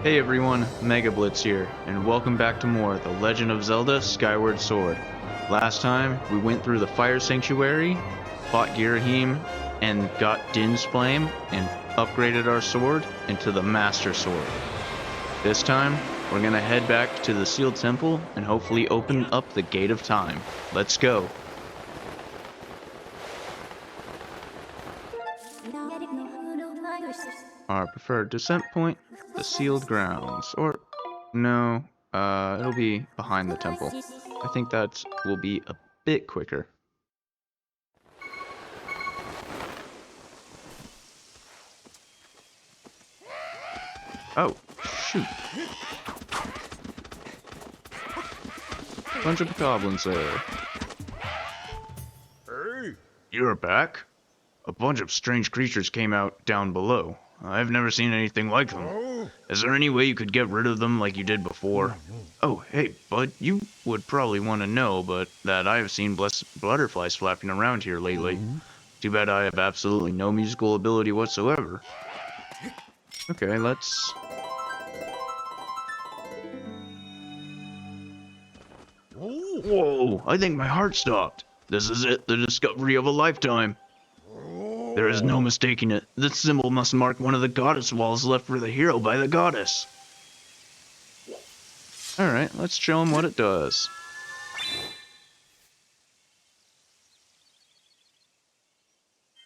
Hey everyone, Mega Blitz here, and welcome back to more The Legend of Zelda Skyward Sword. Last time, we went through the Fire Sanctuary, fought Girahim, and got Din's Flame, and upgraded our sword into the Master Sword. This time, we're gonna head back to the Sealed Temple and hopefully open up the Gate of Time. Let's go! Our preferred descent point, the Sealed Grounds, or no, it'll be behind the temple. I think that will be a bit quicker. Oh, shoot. Bunch of goblins there. Hey! You're back? A bunch of strange creatures came out down below. I've never seen anything like them. Is there any way you could get rid of them like you did before? Oh, hey, bud, you would probably want to know, but that I have seen butterflies flapping around here lately. Too bad I have absolutely no musical ability whatsoever. Okay, let's... Whoa, I think my heart stopped. This is it, the discovery of a lifetime. There is no mistaking it. This symbol must mark one of the goddess walls left for the hero by the goddess. Alright, let's show him what it does.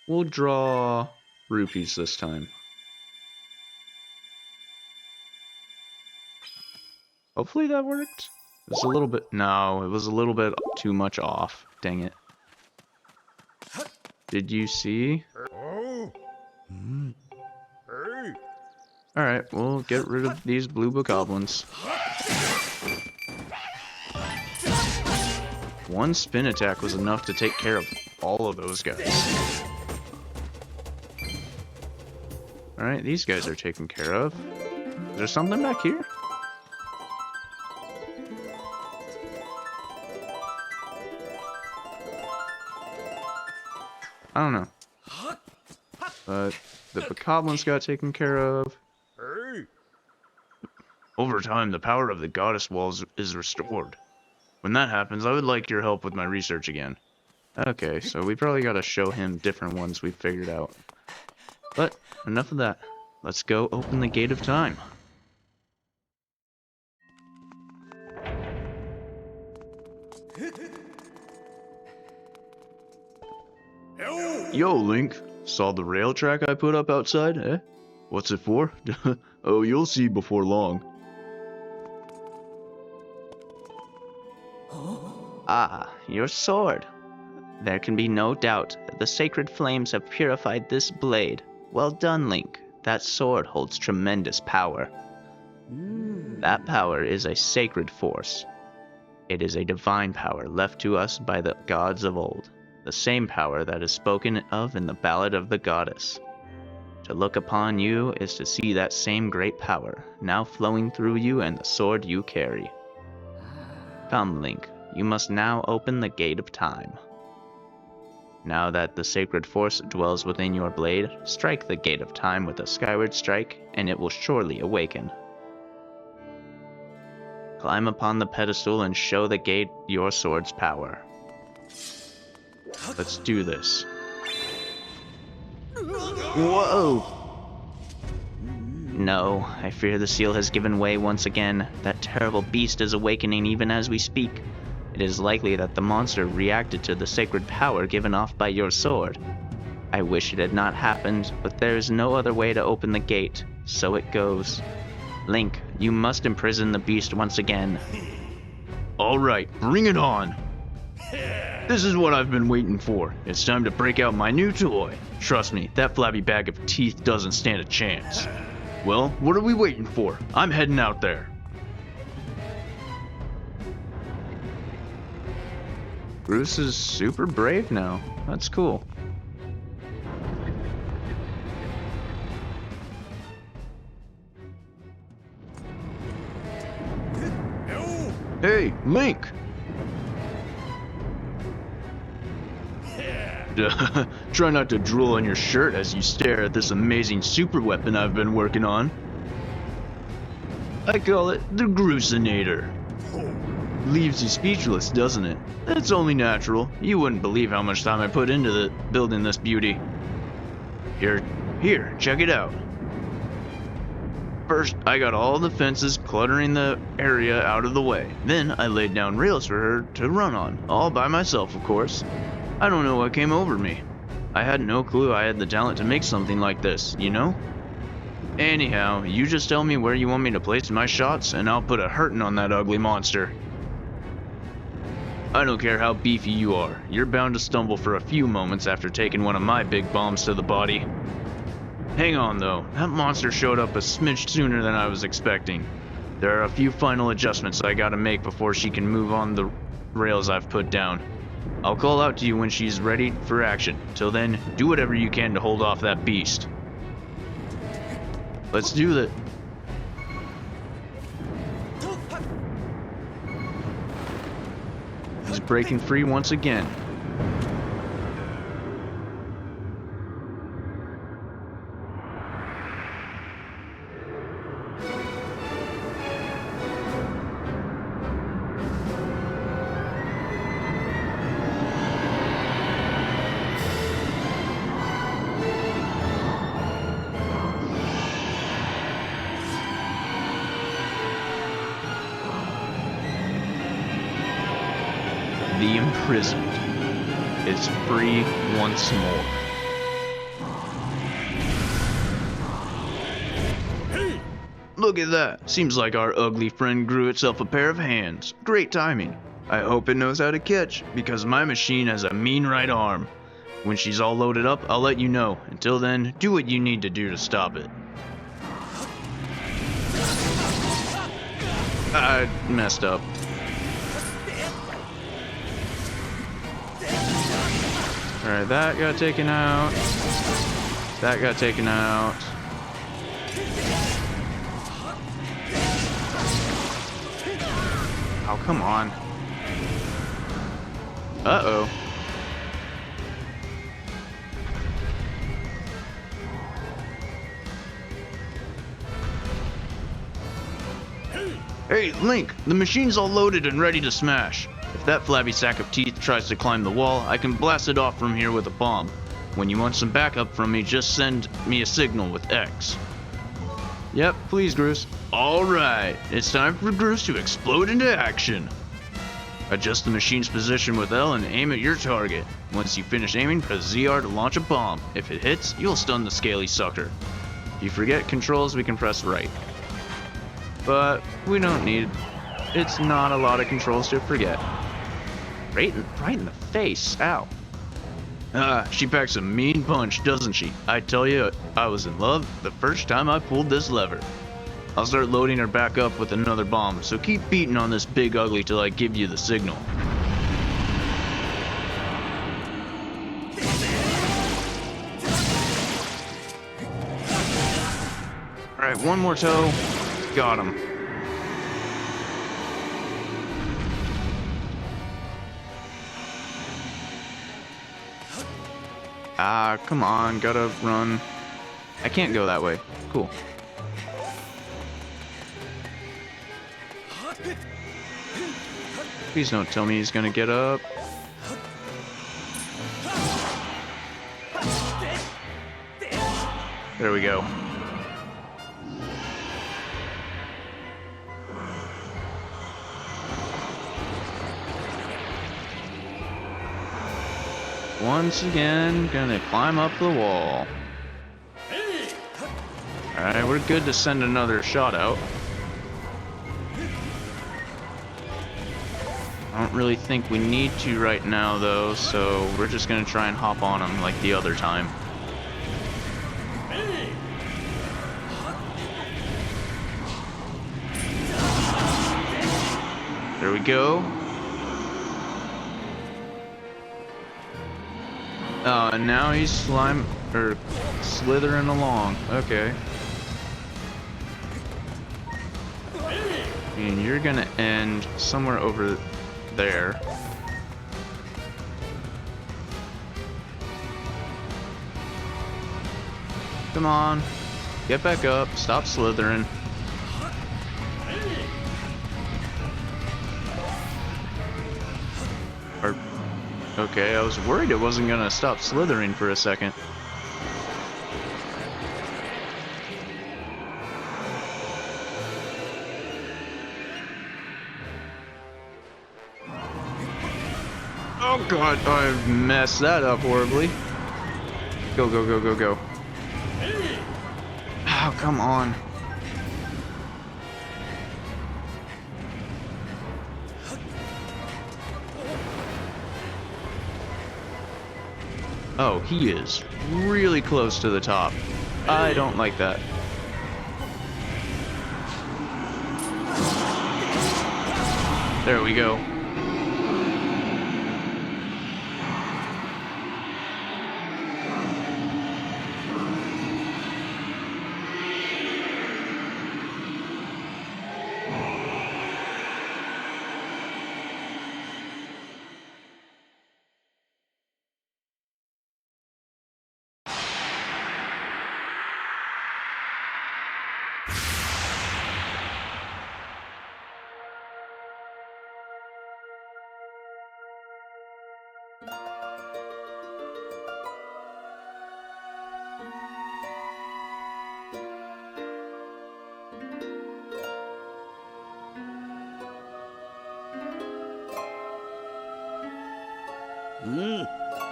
We'll draw rupees this time. Hopefully that worked. It was a little bit... No, it was a little bit too much off. Dang it. Did you see? Alright, we'll get rid of these blue bokoblins. One spin attack was enough to take care of all of those guys. Alright, these guys are taken care of. Is there something back here? I don't know. But the bokoblins got taken care of. Over time, the power of the goddess walls is restored. When that happens, I would like your help with my research again. Okay, so we probably gotta show him different ones we've figured out. But, enough of that. Let's go open the Gate of Time. Yo, Link. Saw the rail track I put up outside, eh? What's it for? Oh, you'll see before long. Ah, your sword. There can be no doubt that the sacred flames have purified this blade. Well done, Link. That sword holds tremendous power. That power is a sacred force. It is a divine power left to us by the gods of old. The same power that is spoken of in the Ballad of the Goddess. To look upon you is to see that same great power, now flowing through you and the sword you carry. Come, Link, you must now open the Gate of Time. Now that the sacred force dwells within your blade, strike the Gate of Time with a Skyward strike, and it will surely awaken. Climb upon the pedestal and show the gate your sword's power. Let's do this. Whoa! No, I fear the seal has given way once again. That terrible beast is awakening even as we speak. It is likely that the monster reacted to the sacred power given off by your sword. I wish it had not happened, but there is no other way to open the gate, so it goes. Link, you must imprison the beast once again. Alright, bring it on! This is what I've been waiting for. It's time to break out my new toy. Trust me, that flabby bag of teeth doesn't stand a chance. Well, what are we waiting for? I'm heading out there. Bruce is super brave now. That's cool. Hey, Link! Try not to drool on your shirt as you stare at this amazing super weapon I've been working on. I call it the Gruesinator. Leaves you speechless, doesn't it? It's only natural. You wouldn't believe how much time I put into building this beauty. Here, check it out. First, I got all the fences cluttering the area out of the way. Then, I laid down rails for her to run on, all by myself, of course. I don't know what came over me. I had no clue I had the talent to make something like this, you know? Anyhow, you just tell me where you want me to place my shots, and I'll put a hurtin' on that ugly monster. I don't care how beefy you are, you're bound to stumble for a few moments after taking one of my big bombs to the body. Hang on though, that monster showed up a smidge sooner than I was expecting. There are a few final adjustments I gotta make before she can move on the rails I've put down. I'll call out to you when she's ready for action. Till then, do whatever you can to hold off that beast. Let's do that. He's breaking free once again. The imprisoned is free once more. Look at that. Seems like our ugly friend grew itself a pair of hands. Great timing. I hope it knows how to catch, because my machine has a mean right arm. When she's all loaded up, I'll let you know. Until then, do what you need to do to stop it. I messed up. Alright, that got taken out. That got taken out. Oh, come on. Uh-oh. Hey, Link, the machine's all loaded and ready to smash. If that flabby sack of teeth tries to climb the wall, I can blast it off from here with a bomb. When you want some backup from me, just send me a signal with X. Yep, please, Groose. Alright, it's time for Groose to explode into action. Adjust the machine's position with L and aim at your target. Once you finish aiming, press ZR to launch a bomb. If it hits, you'll stun the scaly sucker. If you forget controls, we can press right. But we don't need... It's not a lot of controls to forget. Right in the face, ow. She packs a mean punch, doesn't she? I tell you, I was in love the first time I pulled this lever. I'll start loading her back up with another bomb, so keep beating on this big ugly till I give you the signal. Alright, one more toe. Got him. Ah, come on, gotta run. I can't go that way. Cool. Please don't tell me he's gonna get up. There we go. Once again, gonna climb up the wall. Alright, we're good to send another shot out. I don't really think we need to right now though, so we're just gonna try and hop on him like the other time. There we go. Oh, and now he's slithering along. Okay. And you're gonna end somewhere over there. Come on. Get back up. Stop slithering. Okay, I was worried it wasn't gonna stop slithering for a second. Oh god, I've messed that up horribly. Go, go, go, go, go. Oh, come on. Oh, he is really close to the top. I don't like that. There we go.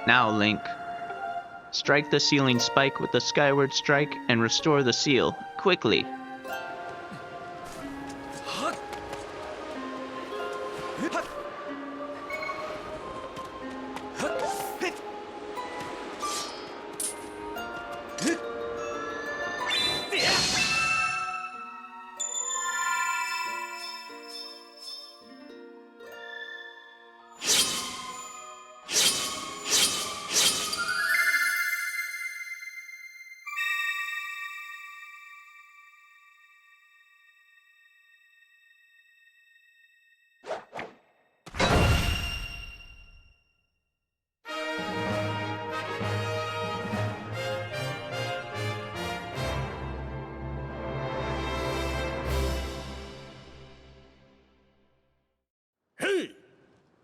Now, Link. Strike the sealing spike with the Skyward Strike and restore the seal, quickly.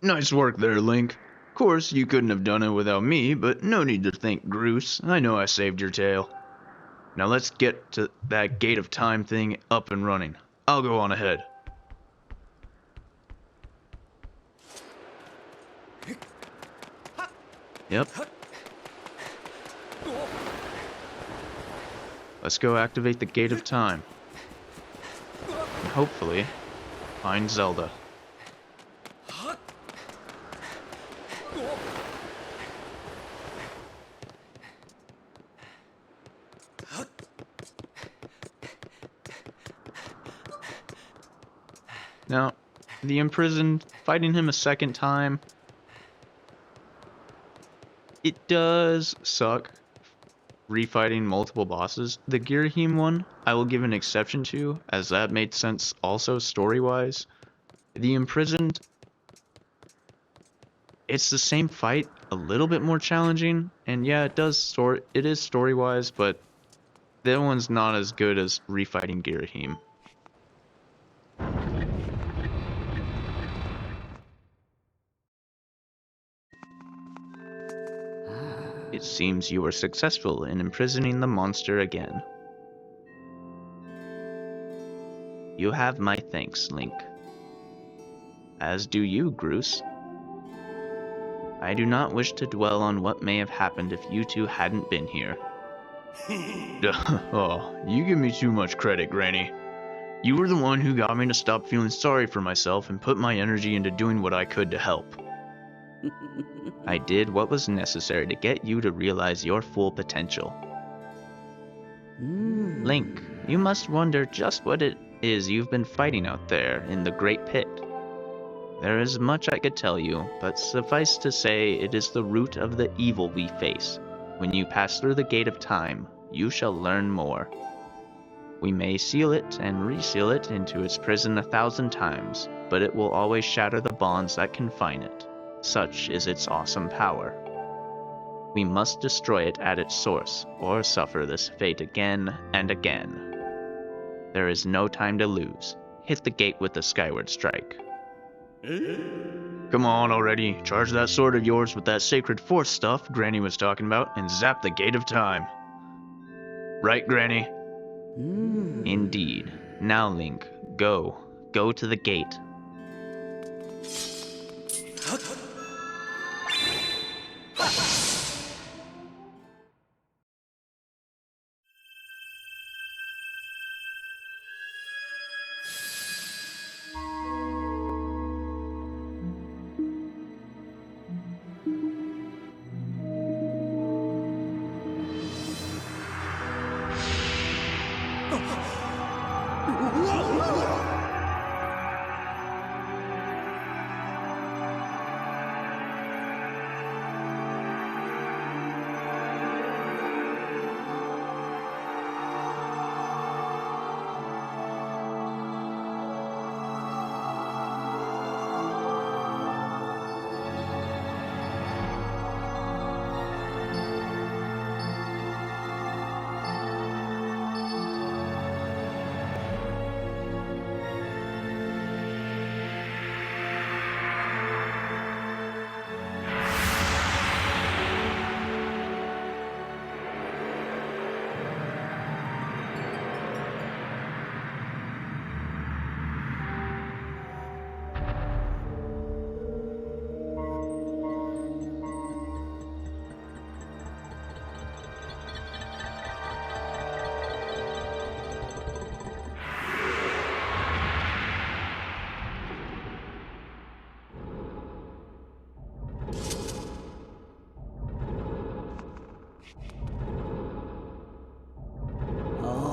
Nice work there, Link. Of course, you couldn't have done it without me, but no need to thank Groose. I know I saved your tail. Now let's get to that Gate of Time thing up and running. I'll go on ahead. Yep. Let's go activate the Gate of Time. And hopefully, find Zelda. Now, the imprisoned, fighting him a second time, it does suck refighting multiple bosses. The Girahim one, I will give an exception to, as that made sense also story-wise. The imprisoned, it's the same fight, a little bit more challenging, and yeah, it is story-wise, but that one's not as good as refighting Girahim. It seems you were successful in imprisoning the monster again. You have my thanks, Link. As do you, Groose. I do not wish to dwell on what may have happened if you two hadn't been here. Oh, you give me too much credit, Granny. You were the one who got me to stop feeling sorry for myself and put my energy into doing what I could to help. I did what was necessary to get you to realize your full potential. Link, you must wonder just what it is you've been fighting out there in the Great Pit. There is much I could tell you, but suffice to say it is the root of the evil we face. When you pass through the Gate of Time, you shall learn more. We may seal it and reseal it into its prison 1,000 times, but it will always shatter the bonds that confine it. Such is its awesome power. We must destroy it at its source, or suffer this fate again and again. There is no time to lose. Hit the gate with the Skyward Strike. Come on already, charge that sword of yours with that sacred force stuff Granny was talking about and zap the gate of time. Right, Granny? Indeed. Now, Link, go. Go to the gate.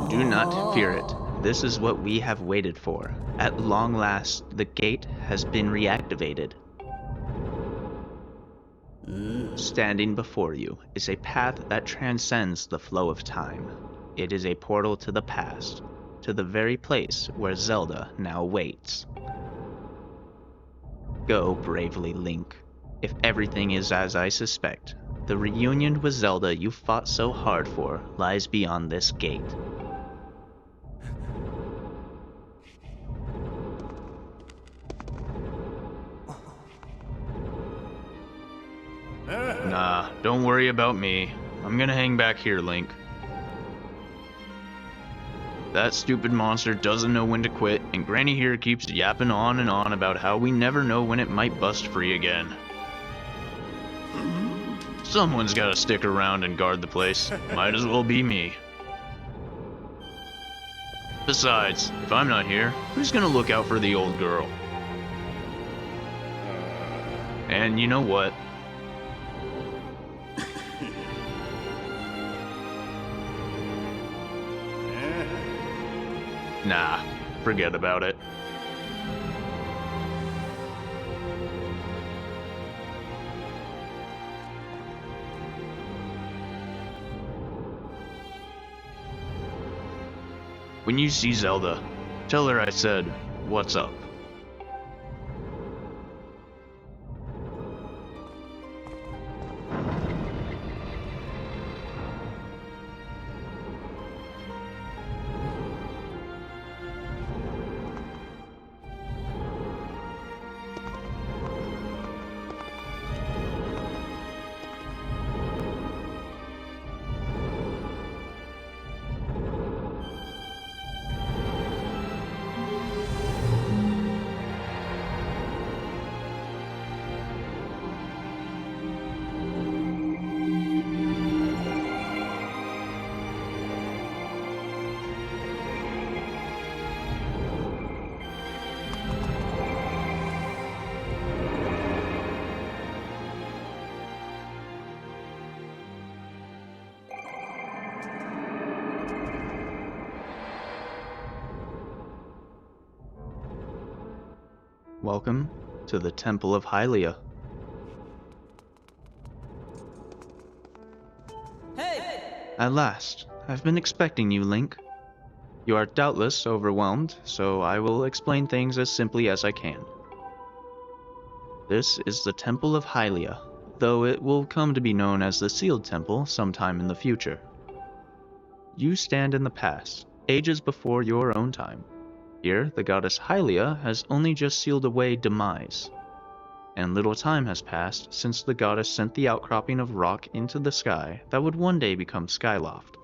Do not fear it. This is what we have waited for. At long last, the gate has been reactivated. Standing before you is a path that transcends the flow of time. It is a portal to the past, to the very place where Zelda now waits. Go bravely, Link. If everything is as I suspect, the reunion with Zelda you fought so hard for lies beyond this gate. Nah, don't worry about me. I'm gonna hang back here, Link. That stupid monster doesn't know when to quit, and Granny here keeps yapping on and on about how we never know when it might bust free again. Someone's gotta stick around and guard the place. Might as well be me. Besides, if I'm not here, who's gonna look out for the old girl? And you know what? Nah, forget about it. When you see Zelda, tell her I said, "What's up?" Welcome to the Temple of Hylia. At last, I've been expecting you, Link. You are doubtless overwhelmed, so I will explain things as simply as I can. This is the Temple of Hylia, though it will come to be known as the Sealed Temple sometime in the future. You stand in the past, ages before your own time. Here, the goddess Hylia has only just sealed away demise. and little time has passed since the goddess sent the outcropping of rock into the sky that would one day become Skyloft.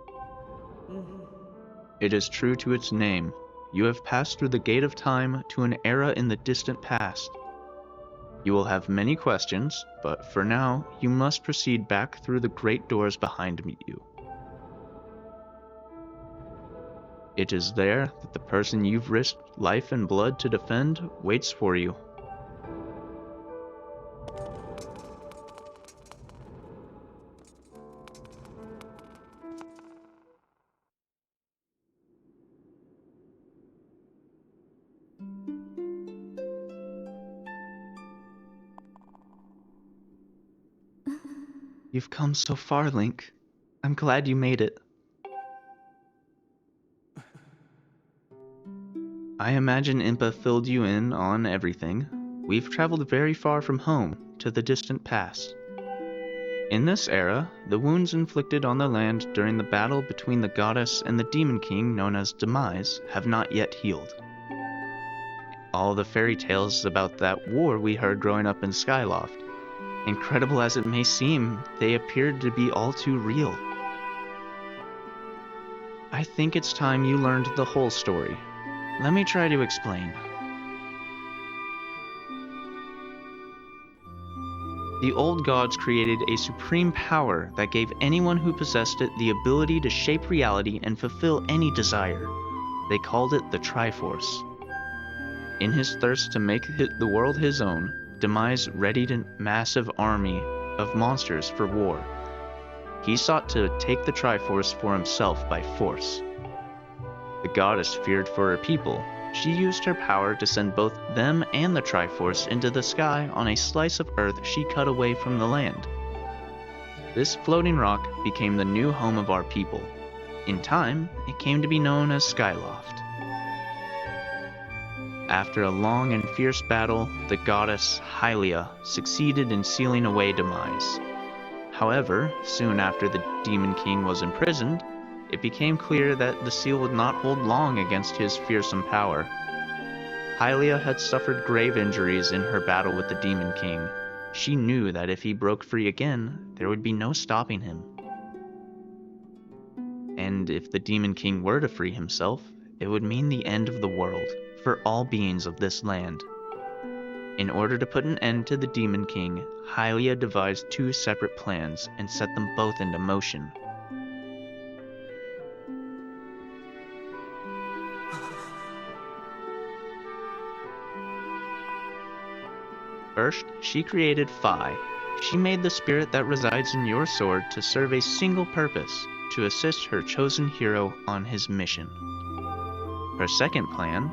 It is true to its name. You have passed through the gate of time to an era in the distant past. You will have many questions, but for now, you must proceed back through the great doors behind you. It is there that the person you've risked life and blood to defend waits for you. You've come so far, Link. I'm glad you made it. I imagine Impa filled you in on everything. We've traveled very far from home to the distant past. In this era, the wounds inflicted on the land during the battle between the goddess and the demon king known as Demise have not yet healed. All the fairy tales about that war we heard growing up in Skyloft, incredible as it may seem, they appeared to be all too real. I think it's time you learned the whole story. Let me try to explain. The old gods created a supreme power that gave anyone who possessed it the ability to shape reality and fulfill any desire. They called it the Triforce. In his thirst to make the world his own, Demise readied a massive army of monsters for war. He sought to take the Triforce for himself by force. The goddess feared for her people. She used her power to send both them and the Triforce into the sky on a slice of earth she cut away from the land. This floating rock became the new home of our people. In time, it came to be known as Skyloft. After a long and fierce battle, the goddess Hylia succeeded in sealing away Demise. However, soon after the Demon King was imprisoned, it became clear that the seal would not hold long against his fearsome power. Hylia had suffered grave injuries in her battle with the Demon King. She knew that if he broke free again, there would be no stopping him. And if the Demon King were to free himself, it would mean the end of the world for all beings of this land. In order to put an end to the Demon King, Hylia devised two separate plans and set them both into motion. First, she created Phi. She made the spirit that resides in your sword to serve a single purpose, to assist her chosen hero on his mission. Her second plan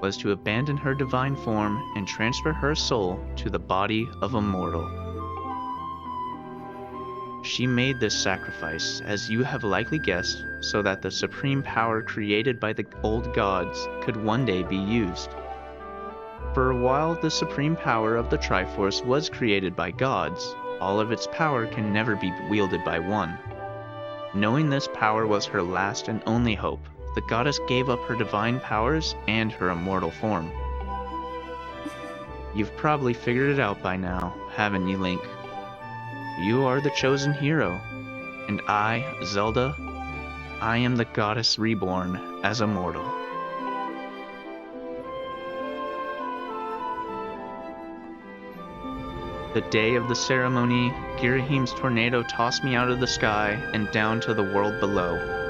was to abandon her divine form and transfer her soul to the body of a mortal. She made this sacrifice, as you have likely guessed, so that the supreme power created by the old gods could one day be used. For a while, the supreme power of the Triforce was created by gods. All of its power can never be wielded by one. Knowing this power was her last and only hope, the goddess gave up her divine powers and her immortal form. You've probably figured it out by now, haven't you, Link? You are the chosen hero, and I, Zelda, I am the goddess reborn as a mortal. The day of the ceremony, Girahim's tornado tossed me out of the sky and down to the world below.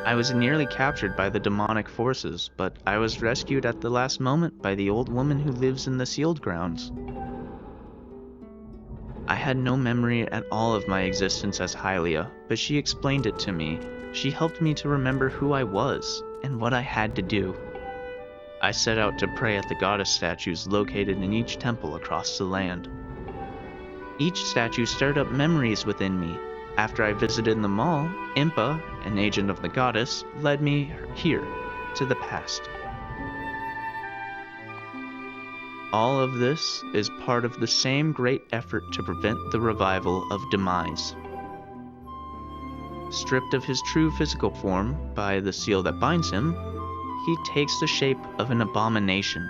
I was nearly captured by the demonic forces, but I was rescued at the last moment by the old woman who lives in the sealed grounds. I had no memory at all of my existence as Hylia, but she explained it to me. She helped me to remember who I was and what I had to do. I set out to pray at the goddess statues located in each temple across the land. Each statue stirred up memories within me. After I visited the mall, Impa, an agent of the goddess, led me here, to the past. All of this is part of the same great effort to prevent the revival of Demise. Stripped of his true physical form by the seal that binds him, he takes the shape of an abomination.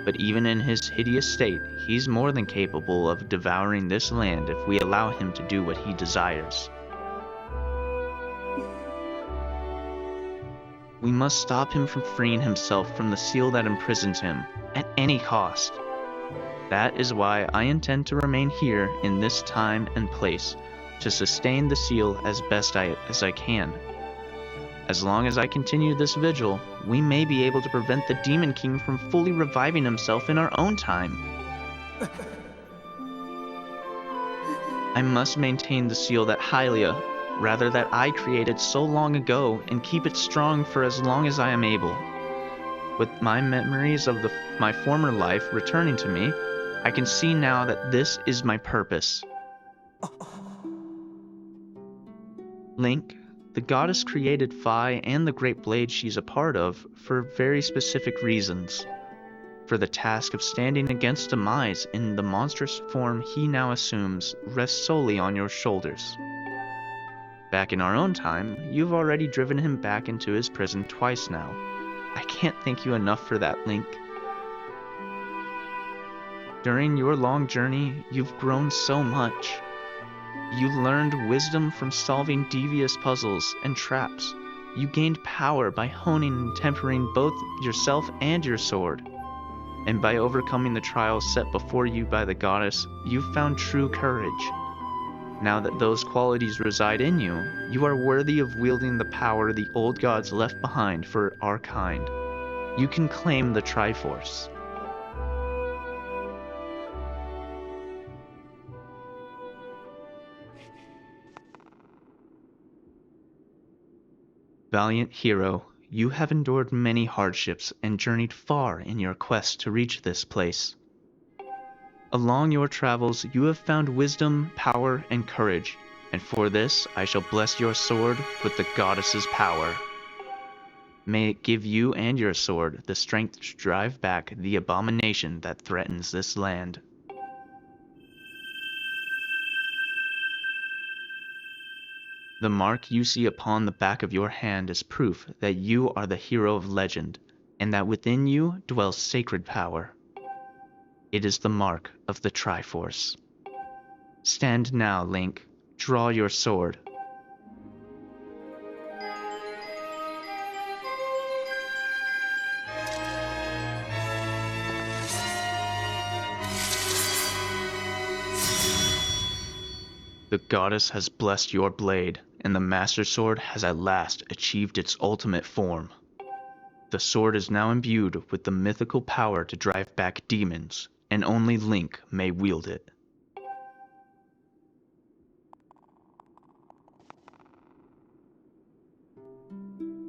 But even in his hideous state, he's more than capable of devouring this land if we allow him to do what he desires. We must stop him from freeing himself from the seal that imprisons him, at any cost. That is why I intend to remain here in this time and place, to sustain the seal as best as I can. As long as I continue this vigil, we may be able to prevent the Demon King from fully reviving himself in our own time. I must maintain the seal that that I created so long ago, and keep it strong for as long as I am able. With my memories of my former life returning to me, I can see now that this is my purpose. Link, the goddess created Fi and the great blade she's a part of for very specific reasons. For the task of standing against Demise in the monstrous form he now assumes rests solely on your shoulders. Back in our own time, you've already driven him back into his prison twice now. I can't thank you enough for that, Link. During your long journey, you've grown so much. You learned wisdom from solving devious puzzles and traps. You gained power by honing and tempering both yourself and your sword. And by overcoming the trials set before you by the goddess, you've found true courage. Now that those qualities reside in you, you are worthy of wielding the power the old gods left behind for our kind. You can claim the Triforce. Valiant hero, you have endured many hardships and journeyed far in your quest to reach this place. Along your travels, you have found wisdom, power, and courage, and for this I shall bless your sword with the goddess's power. May it give you and your sword the strength to drive back the abomination that threatens this land. The mark you see upon the back of your hand is proof that you are the hero of legend, and that within you dwells sacred power. It is the mark of the Triforce. Stand now, Link. Draw your sword. The goddess has blessed your blade, and the Master Sword has at last achieved its ultimate form. The sword is now imbued with the mythical power to drive back demons, and only Link may wield it.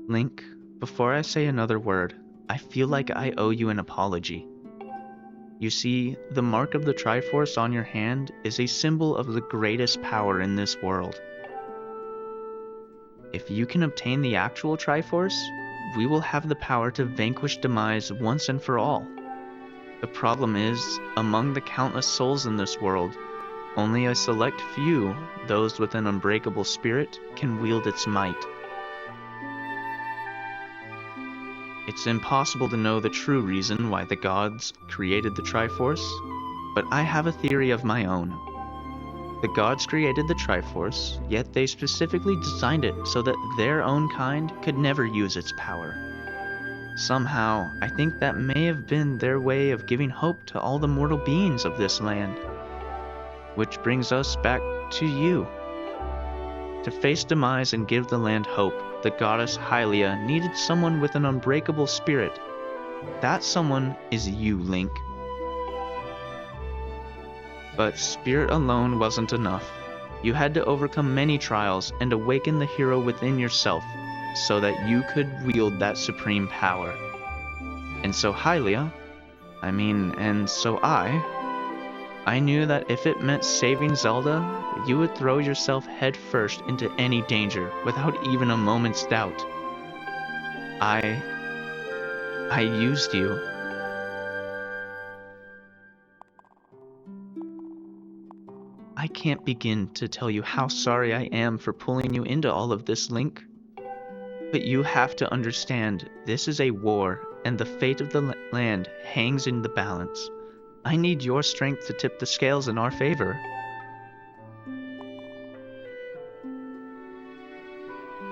Link, before I say another word, I feel like I owe you an apology. You see, the mark of the Triforce on your hand is a symbol of the greatest power in this world. If you can obtain the actual Triforce, we will have the power to vanquish Demise once and for all. The problem is, among the countless souls in this world, only a select few, those with an unbreakable spirit, can wield its might. It's impossible to know the true reason why the gods created the Triforce, but I have a theory of my own. The gods created the Triforce, yet they specifically designed it so that their own kind could never use its power. Somehow, I think that may have been their way of giving hope to all the mortal beings of this land. Which brings us back to you. To face Demise and give the land hope, the goddess Hylia needed someone with an unbreakable spirit. That someone is you, Link. But spirit alone wasn't enough. You had to overcome many trials and awaken the hero within yourself, so that you could wield that supreme power. And so Hylia, and so I knew that if it meant saving Zelda, you would throw yourself head first into any danger without even a moment's doubt. I used you. I can't begin to tell you how sorry I am for pulling you into all of this, Link. But you have to understand, this is a war, and the fate of the land hangs in the balance. I need your strength to tip the scales in our favor.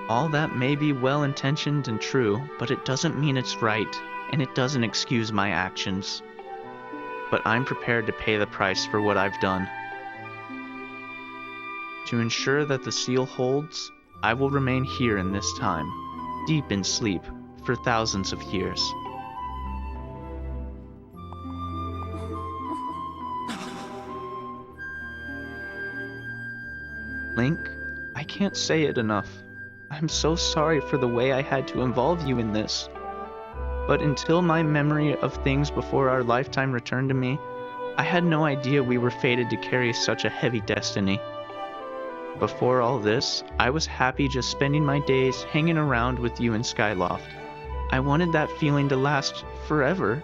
All that may be well-intentioned and true, but it doesn't mean it's right, and it doesn't excuse my actions. But I'm prepared to pay the price for what I've done. To ensure that the seal holds, I will remain here in this time, deep in sleep, for thousands of years. Link, I can't say it enough. I'm so sorry for the way I had to involve you in this. But until my memory of things before our lifetime returned to me, I had no idea we were fated to carry such a heavy destiny. Before all this, I was happy just spending my days hanging around with you in Skyloft. I wanted that feeling to last forever.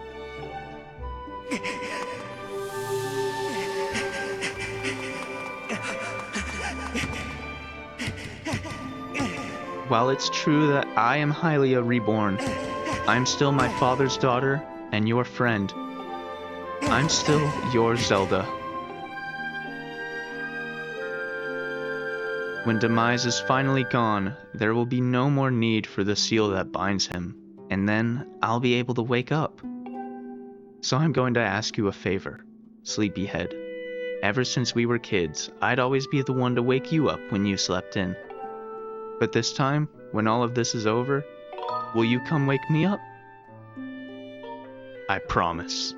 While it's true that I am Hylia reborn, I'm still my father's daughter and your friend. I'm still your Zelda. When Demise is finally gone, there will be no more need for the seal that binds him, and then I'll be able to wake up. So I'm going to ask you a favor, Sleepyhead. Ever since we were kids, I'd always be the one to wake you up when you slept in. But this time, when all of this is over, will you come wake me up? I promise.